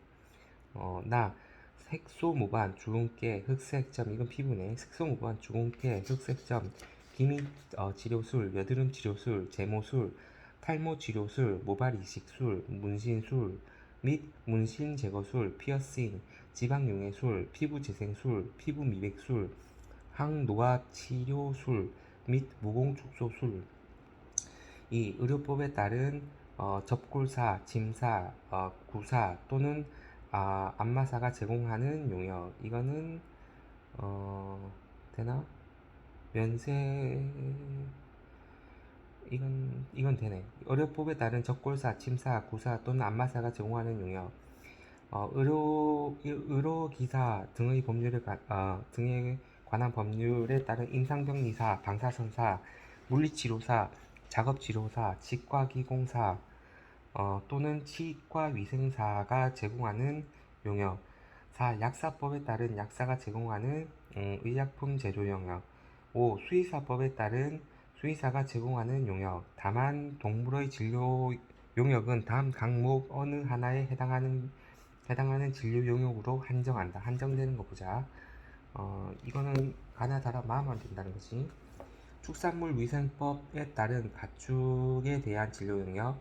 색소 무반, 주근깨, 흑색점, 이건 피부네. 색소 무반, 주근깨, 흑색점, 기미 치료술, 여드름 치료술, 제모술, 탈모 치료술, 모발 이식술, 문신술 및 문신 제거술, 피어싱, 지방 용해술, 피부 재생술, 피부 미백술, 항노화 치료술 및 모공 축소술. 2. 의료법에 따른 접골사, 짐사, 구사 또는 안마사가 제공하는 용역. 이거는 되나? 면세 이건 되네. 의료법에 따른 접골사, 침사, 구사 또는 안마사가 제공하는 용역. 의료기사 등의 등에 관한 법률에 따른 임상병리사, 방사선사, 물리치료사, 작업치료사, 치과기공사 또는 치과위생사가 제공하는 용역. 4. 약사법에 따른 약사가 제공하는 의약품 제조 용역. 5. 수의사법에 따른 수의사가 제공하는 용역. 다만 동물의 진료 용역은 다음 항목 어느 하나에 해당하는 진료 용역으로 한정한다. 한정되는 거 보자. 이거는 가나다라 마음만 된다는 거지. 축산물위생법에 따른 가축에 대한 진료 용역.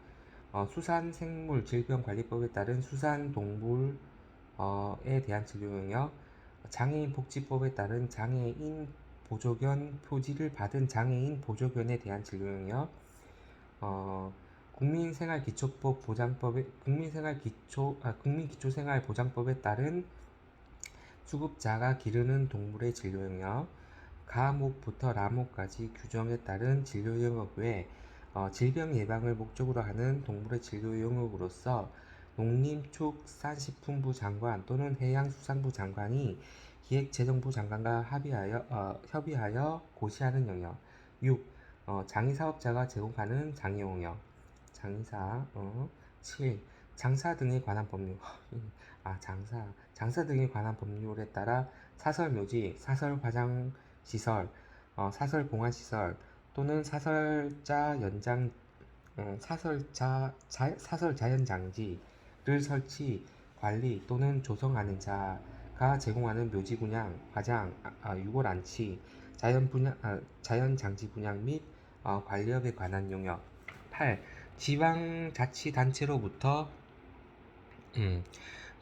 수산생물 질병관리법에 따른 수산동물에 대한 진료 용역. 장애인 복지법에 따른 장애인 보조견 표지를 받은 장애인 보조견에 대한 진료 용역. 국민기초생활보장법에 따른 수급자가 기르는 동물의 진료 영역. 가목부터 라목까지 규정에 따른 진료 영역 외에 질병 예방을 목적으로 하는 동물의 진료 영역으로서 농림축산식품부 장관 또는 해양수산부 장관이 기획재정부 장관과 협의하여 고시하는 영역. 6. 장의사업자가 제공하는 장의 용역. 장의사. 7. 장사 등에 관한 법률. 장사 등에 관한 법률에 따라 사설묘지, 사설화장시설, 사설봉화시설 또는 사설자연장지를 설치, 관리 또는 조성하는 자가 제공하는 묘지분양, 화장, 유골안치, 자연장지 분양 및 관리업에 관한 용역. 8. 지방자치단체로부터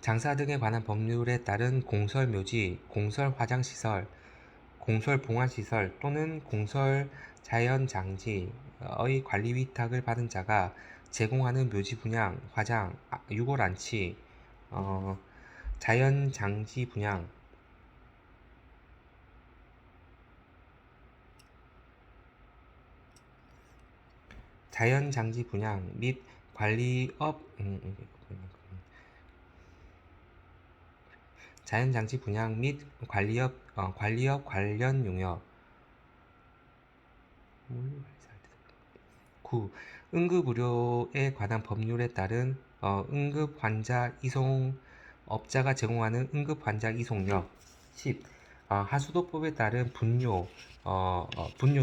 장사 등에 관한 법률에 따른 공설묘지, 공설화장시설, 공설봉화시설 또는 공설자연장지의 관리 위탁을 받은 자가 제공하는 묘지 분양, 화장, 유골안치, 어, 자연장지 분양, 자연장지 분양 및 관리업 자연장지 분양 및 관리업 관련 용역. 9. 응급의료에 관한 법률에 따른 응급환자 이송업자가 제공하는 응급환자 이송력. 10. 하수도법에 따른 분뇨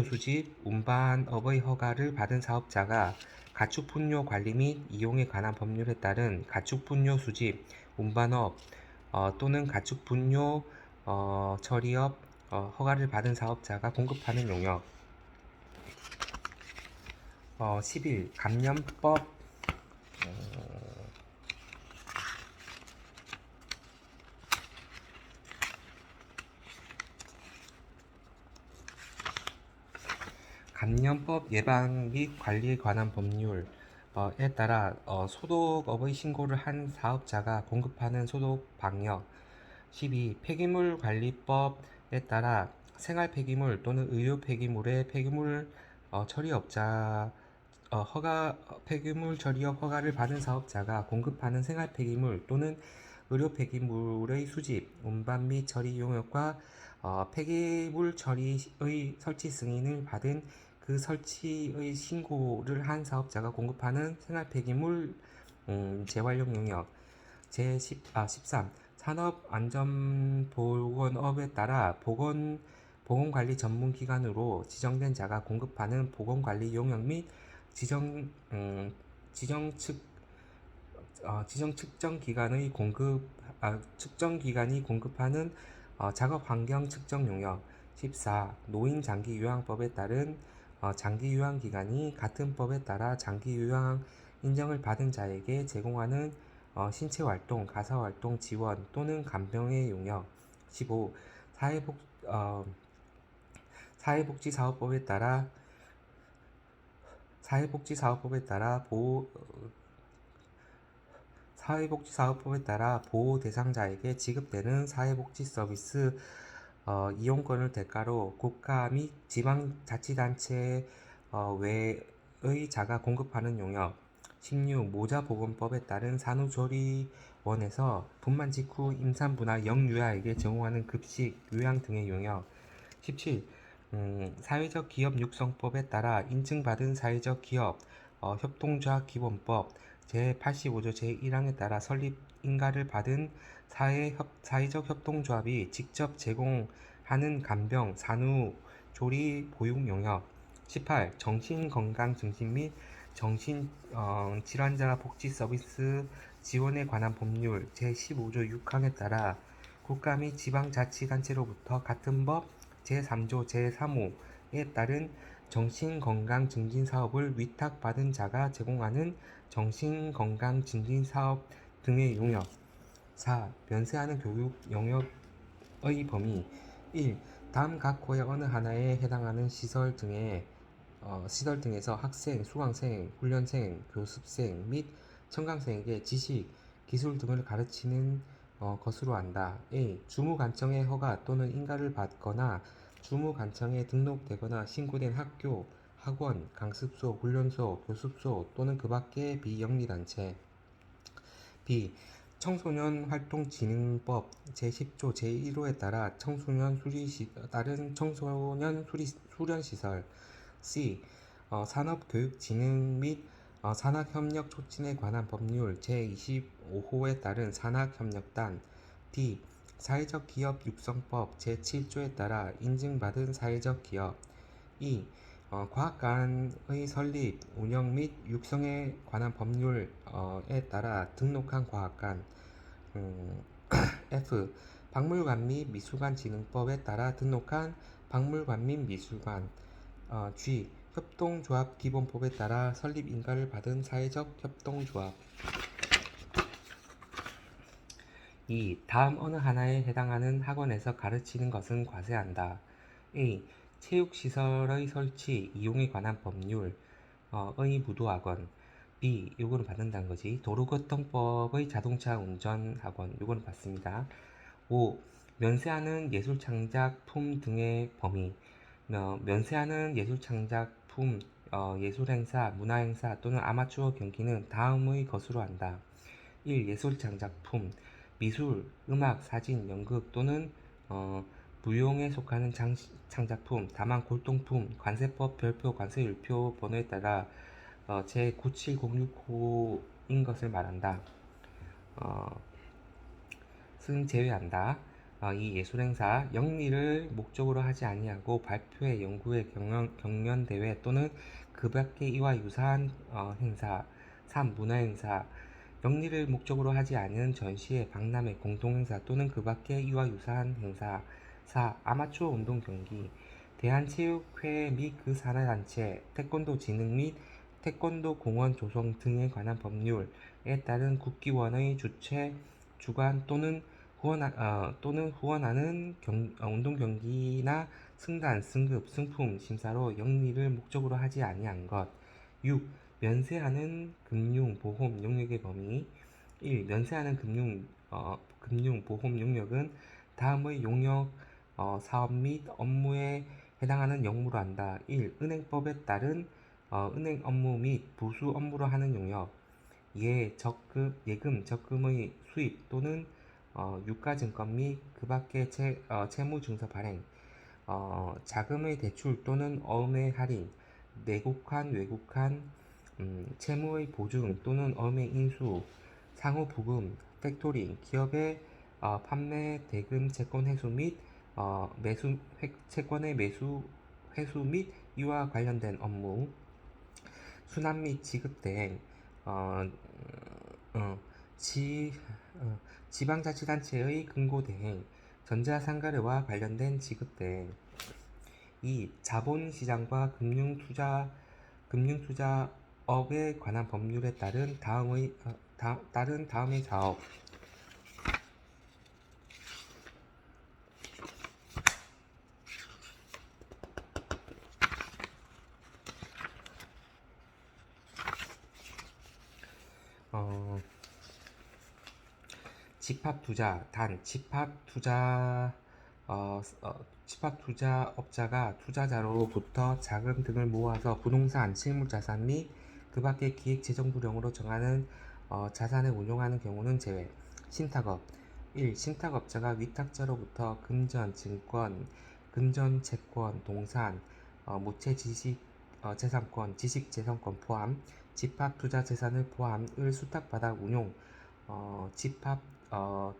수집, 운반업의 허가를 받은 사업자가 가축분뇨 관리 및 이용에 관한 법률에 따른 가축분뇨 수집, 운반업 또는 가축분뇨 처리업 허가를 받은 사업자가 공급하는 용역. 11. 감염법 감염법 예방 및 관리에 관한 법률에 따라 소독업의 신고를 한 사업자가 공급하는 소독 방역. 12. 폐기물관리법에 따라 생활 폐기물 또는 의료 폐기물의 폐기물 처리업자 폐기물 처리업 허가를 받은 사업자가 공급하는 생활 폐기물 또는 의료 폐기물의 수집, 운반 및 처리 용역과 폐기물 처리의 설치 승인을 받은 그 설치의 신고를 한 사업자가 공급하는 생활 폐기물 재활용 용역. 13. 산업안전보건업에 따라 보건관리 전문기관으로 지정된 자가 공급하는 보건관리 용역 및 지정 측정기관이 공급하는 작업환경 측정 용역. 14. 노인장기요양법에 따른 장기요양기관이 같은 법에 따라 장기요양 인정을 받은 자에게 제공하는 신체활동, 가사활동 지원 또는 간병의 용역. 15. 사회복지사업법에 따라 보호 대상자에게 지급되는 사회복지 서비스 이용권을 대가로 국가 및 지방자치단체 외의 자가 공급하는 용역. 16. 모자보건법에 따른 산후조리원에서 분만 직후 임산부나 영유아에게 제공하는 급식, 요양 등의 용역. 17. 사회적 기업 육성법에 따라 인증받은 사회적 기업 협동조합 기본법 제85조 제1항에 따라 설립 인가를 받은 사회적 협동조합이 직접 제공하는 간병, 산후, 조리, 보육 용역. 18. 정신건강증진 및 정신질환자 복지 서비스 지원에 관한 법률 제15조 6항에 따라 국가 및 지방자치단체로부터 같은 법 제3조 제3호에 따른 정신건강증진사업을 위탁받은 자가 제공하는 정신건강증진사업 등의 용역. 4. 면세하는 교육 영역의 범위. 1. 다음 각호의 어느 하나에 해당하는 시설 등에서 학생, 수강생, 훈련생, 교습생 및 청강생에게 지식, 기술 등을 가르치는 것으로 한다. A. 주무관청의 허가 또는 인가를 받거나 주무관청에 등록되거나 신고된 학교, 학원, 강습소, 훈련소, 교습소 또는 그 밖의 비영리단체. B. 청소년활동진흥법 제10조 제1호에 따라 청소년 수련시설. C. 산업교육진흥 및 산학협력 촉진에 관한 법률 제25호에 따른 산학협력단. D. 사회적 기업 육성법 제7조에 따라 인증받은 사회적 기업. E. 과학관의 설립, 운영 및 육성에 관한 법률에 따라 등록한 과학관. F. 박물관 및 미술관 진흥법에 따라 등록한 박물관 및 미술관. G. 협동조합 기본법에 따라 설립 인가를 받은 사회적 협동조합. 2. 다음 어느 하나에 해당하는 학원에서 가르치는 것은 과세한다. A. 체육시설의 설치, 이용에 관한 법률, 의 무도학원. B. 요거는 받는다는 거지. 도로교통법의 자동차 운전학원. 요거는 받습니다. 5. 면세하는 예술창작품 등의 범위. 면세하는 예술창작품, 예술행사, 문화행사 또는 아마추어 경기는 다음의 것으로 한다. 1. 예술창작품. 미술, 음악, 사진, 연극 또는 무용에 속하는 창작품, 다만 골동품, 관세법 별표 관세율표 번호에 따라 제97065인 것을 말한다. 은 제외한다. 이 예술행사 영리를 목적으로 하지 아니하고 발표회, 연구회, 경연대회 또는 그 밖의 이와 유사한 행사. 3. 문화행사 영리를 목적으로 하지 않은 전시회, 박람회, 공동행사 또는 그 밖의 이와 유사한 행사. 4. 아마추어 운동 경기 대한체육회 및 그 산하단체, 태권도 진흥 및 태권도 공원 조성 등에 관한 법률에 따른 국기원의 주최, 주관 또는 후원하는 운동 경기나 승단, 승급, 승품, 심사로 영리를 목적으로 하지 아니한 것. 6. 면세하는 금융, 보험, 용역의 범위. 1. 면세하는 금융, 보험, 용역은 다음의 용역, 사업 및 업무에 해당하는 영무로 한다. 1. 은행법에 따른 은행 업무 및 부수 업무로 하는 용역. 예금, 적금의 수입 또는 유가증권 및 그 밖의 채무증서 발행, 자금의 대출 또는 어음의 할인, 내국환, 외국환, 채무의 보증 또는 어음의 인수, 상호부금, 팩토링, 기업의 판매, 대금, 채권 회수 및 채권의 매수, 회수 및 이와 관련된 업무, 수납 및 지급 대행, 어, 어, 지, 지방자치단체의 금고대행, 전자상거래와 관련된 지급대행. 2. 자본시장과 금융투자업에 관한 법률에 따른 다음의 사업. 어, 집합투자, 집합투자업자가 투자자로부터 자금 등을 모아서 부동산, 실물자산 및 그 밖의 기획재정부령으로 정하는 자산을 운용하는 경우는 제외. 신탁업 1. 신탁업자가 위탁자로부터 금전, 증권, 금전채권, 동산, 무채지식재산권, 지식재산권 포함, 집합투자재산을 포함을 수탁받아 운용, 집합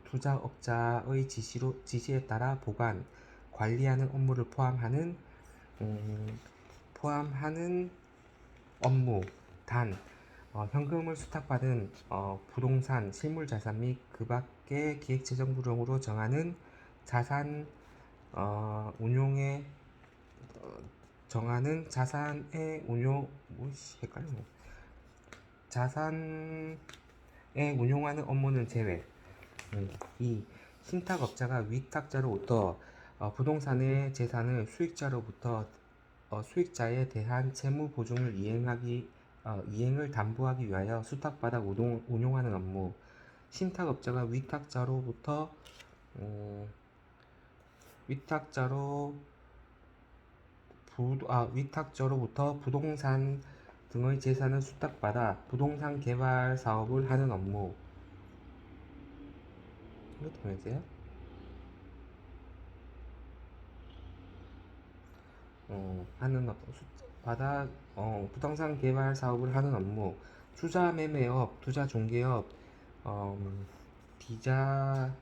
투자업자의 지시에 따라 보관, 관리하는 업무를 포함하는 업무. 단, 현금을 수탁받은 부동산, 실물자산 및 그 밖의 기획재정부령으로 정하는 자산 운용에 자산의 운용, 헷갈리네. 자산에 운용하는 업무는 제외. 2. 신탁업자가 위탁자로부터 부동산의 재산을 수익자에 대한 채무 보증을 이행을 담보하기 위하여 수탁받아 운용하는 업무. 신탁업자가 위탁자로부터 부동산 등의 재산을 수탁받아 부동산 개발 사업을 하는 업무. 이것도 보내세요. 부동산 개발 사업을 하는 업무. 투자 매매업, 투자 중개업, 디자,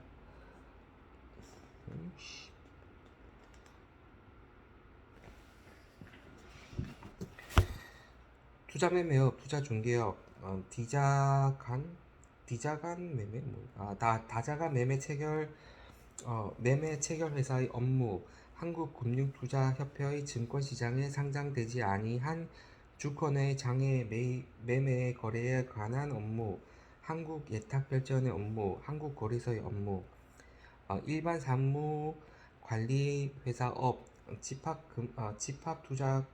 투자 매매업, 투자 중개업, 디자간 매매, 다자간 매매 체결 회사의 업무, 한국금융투자협회의 증권시장에 상장되지 아니한 주권의 장외 매매 거래에 관한 업무, 한국예탁결제원의 업무, 한국거래소의 업무, 일반 사무관리회사업, 집합투자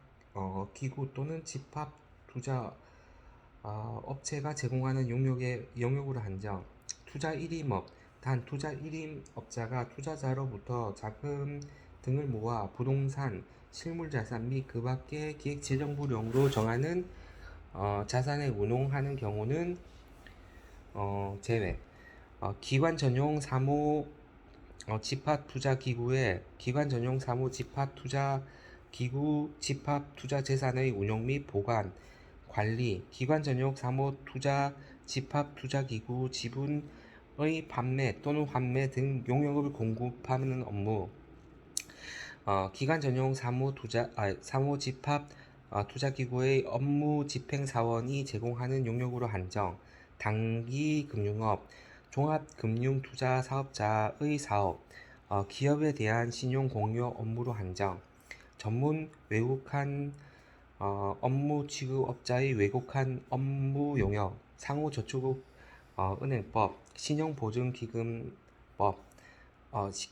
기구 또는 집합투자 업체가 제공하는 영역으로 한정. 투자 1임업, 단 투자 1임업자가 투자자로부터 자금 등을 모아 부동산, 실물자산 및 그 밖의 기획재정부령으로 정하는 자산을 운용하는 경우는 제외. 기관 전용 사무 집합투자기구의 기관 전용 사무 집합투자기구 집합투자재산의 운용 및 보관, 관리, 기관 전용 사무 집합투자기구 지분의 판매 또는 환매 등 용역을 공급하는 업무, 기관 전용 사무 집합 투자기구의 업무 집행사원이 제공하는 용역으로 한정. 단기금융업, 종합금융투자사업자의 사업, 기업에 대한 신용 공여 업무로 한정. 전문 외국한 업무 취급업자의 외국한 업무 용역, 상호저축은행법, 신용보증기금법,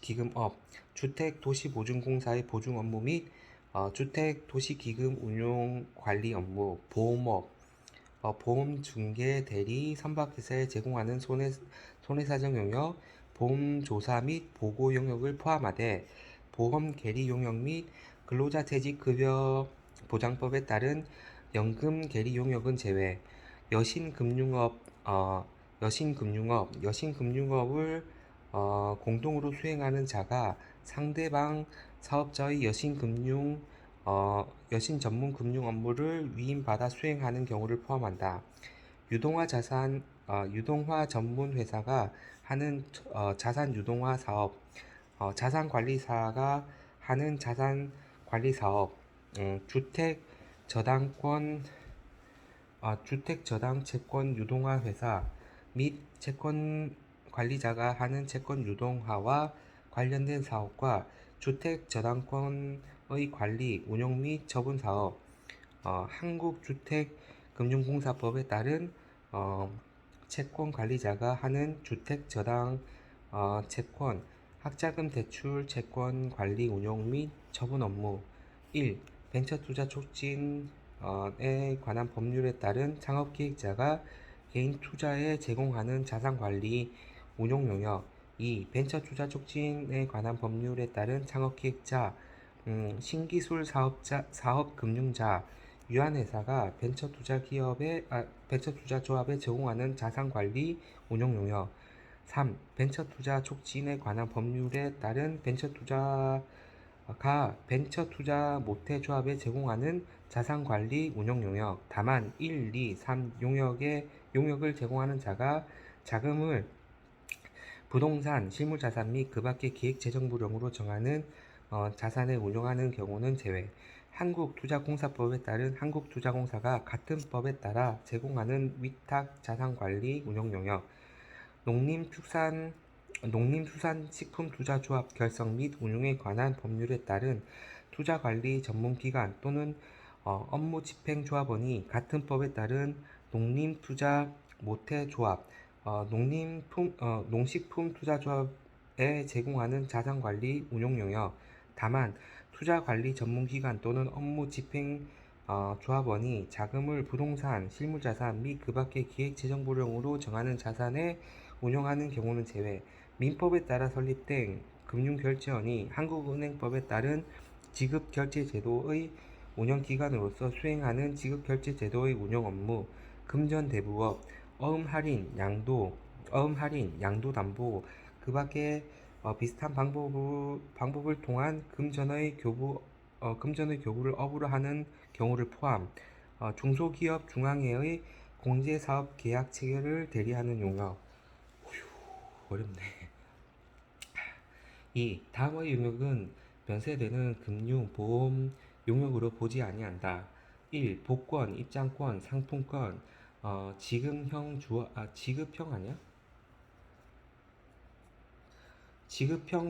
기금업, 주택도시보증공사의 보증 업무 및 주택도시기금 운용관리 업무, 보험업, 보험중개 대리 선박회사에 제공하는 손해사정 용역, 보험조사 및 보고 용역을 포함하되 보험계리 용역 및 근로자 퇴직급여 보장법에 따른 연금계리 용역은 제외. 여신금융업을 공동으로 수행하는 자가 상대방 사업자의 여신 전문 금융 업무를 위임받아 수행하는 경우를 포함한다. 유동화 전문 회사가 하는 자산 유동화 사업, 자산관리사가 하는 자산관리 사업, 주택저당 채권 유동화 회사 및 채권관리자가 하는 채권 유동화와 관련된 사업과 주택저당권의 관리, 운용 및 처분 사업, 한국주택금융공사법에 따른 채권관리자가 하는 주택저당 채권, 학자금 대출 채권 관리, 운용 및 처분 업무. 1. 벤처투자 촉진에 관한 법률에 따른 창업기획자가 개인 투자에 제공하는 자산관리, 운용 용역. 2. 벤처투자 촉진에 관한 법률에 따른 창업기획자, 신기술 사업금융자, 유한회사가 벤처투자조합에 제공하는 자산관리, 운용 용역. 3. 벤처투자 촉진에 관한 법률에 따른 벤처투자 모태 조합에 제공하는 자산관리, 운용 용역. 다만 1, 2, 3 용역을 제공하는 자가 자금을 부동산, 실물자산 및 그 밖의 기획재정부령으로 정하는 자산을 운용하는 경우는 제외. 한국투자공사법에 따른 한국투자공사가 같은 법에 따라 제공하는 위탁 자산관리, 운용 용역. 농림수산식품투자조합 결성 및 운용에 관한 법률에 따른 투자관리 전문기관 또는 업무집행조합원이 같은 법에 따른 농림투자 모태조합, 농식품투자조합에 제공하는 자산관리, 운용 용역. 다만 투자관리 전문기관 또는 업무집행조합원이 자금을 부동산, 실물자산 및 그 밖의 기획재정부령으로 정하는 자산에 운용하는 경우는 제외. 민법에 따라 설립된 금융결제원이 한국은행법에 따른 지급결제제도의 운영기관으로서 수행하는 지급결제제도의 운영 업무, 금전대부업, 어음할인, 양도담보, 그 밖의 비슷한 방법을 통한 금전의 교부를 업으로 하는 경우를 포함. 중소기업 중앙회의 공제사업 계약 체결을 대리하는 용역. 어렵네. 2. 다음의 용역은 변세되는 금융, 보험 용역으로 보지 아니한다. 1. 복권, 입장권, 상품권, 지급형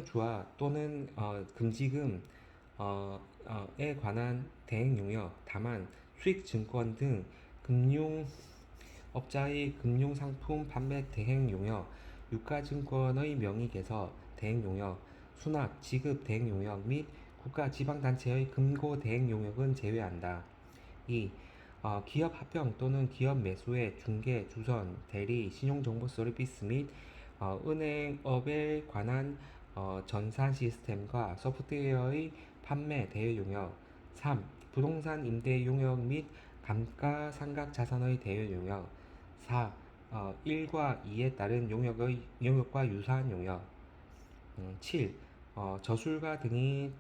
주화 또는 금지금, 에 관한 대행 용역. 다만 수익증권 등 금융업자의 금융상품 판매 대행 용역, 유가증권의 명의개서 대행 용역, 수납, 지급 대행 용역 및 국가 지방단체의 금고 대행 용역은 제외한다. 2. 기업 합병 또는 기업 매수의 중개, 주선, 대리, 신용정보 서비스 및 은행업에 관한 전산 시스템과 소프트웨어의 판매 대여 용역. 3. 부동산 임대 용역 및 감가상각 자산의 대여 용역. 4. 1과 2에 따른 용역과 유사한 용역. 7. 저술가 등이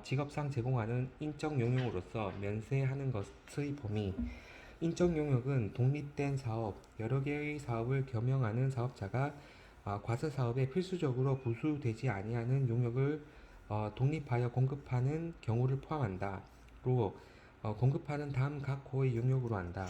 직업상 제공하는 인적 용역으로서 면세하는 것의 범위. 인적 용역은 독립된 사업, 여러 개의 사업을 겸용하는 사업자가 과세 사업에 필수적으로 부수되지 아니하는 용역을 독립하여 공급하는 경우를 포함한다. 로 공급하는 다음 각 호의 용역으로 한다.